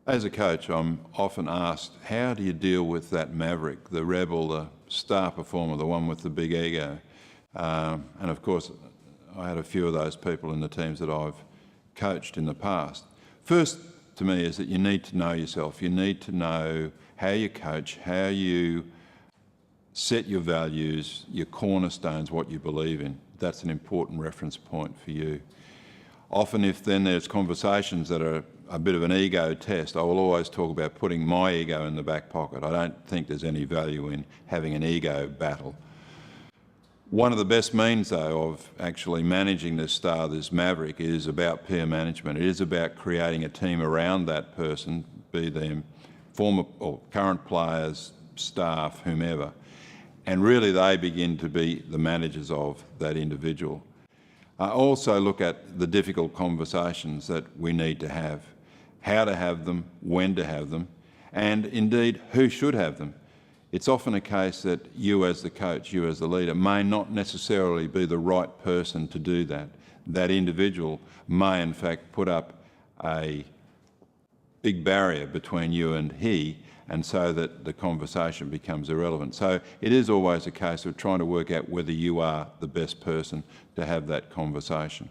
As a coach, I'm often asked, how do you deal with that maverick, the rebel, the star performer, the one with the big ego? And of course, I had a few of those people in the teams that I've coached in the past. First, to me, is that you need to know yourself. You need to know how you coach, how you set your values, your cornerstones, what you believe in. That's an important reference point for you. Often if then there's conversations that are a bit of an ego test, I will always talk about putting my ego in the back pocket. I don't think there's any value in having an ego battle. One of the best means, though, of actually managing this star, this maverick, is about peer management. It is about creating a team around that person, be them former or current players, staff, whomever, and really they begin to be the managers of that individual. I also look at the difficult conversations that we need to have, how to have them, when to have them, and indeed who should have them. It's often a case that you as the coach, you as the leader, may not necessarily be the right person to do that. That individual may in fact put up a big barrier between you and he, and so that the conversation becomes irrelevant. So it is always a case of trying to work out whether you are the best person to have that conversation.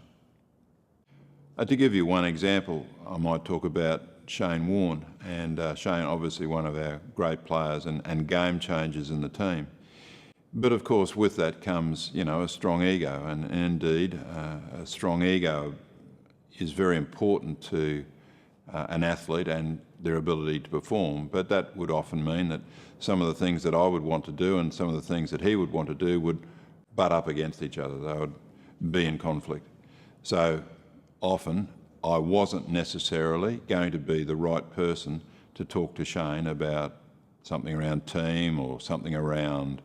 To give you one example, I might talk about Shane Warne, and Shane obviously one of our great players and game changers in the team. But of course with that comes, a strong ego, and indeed a strong ego is very important to an athlete and their ability to perform, but that would often mean that some of the things that I would want to do and some of the things that he would want to do would butt up against each other. They would be in conflict. So often I wasn't necessarily going to be the right person to talk to Shane about something around team or something around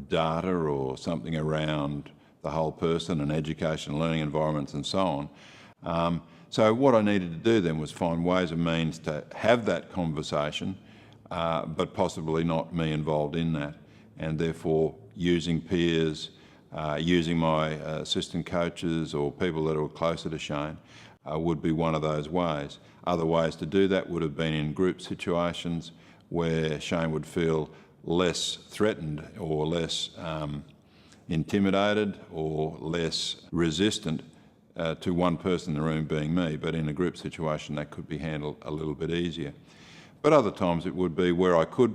data or something around the whole person and education, learning environments and so on. So what I needed to do then was find ways and means to have that conversation, but possibly not me involved in that, and therefore using peers, using my assistant coaches or people that were closer to Shane would be one of those ways. Other ways to do that would have been in group situations where Shane would feel less threatened or less intimidated or less resistant to one person in the room being me, but in a group situation that could be handled a little bit easier. But other times it would be where I could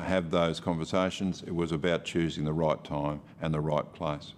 have those conversations. It was about choosing the right time and the right place.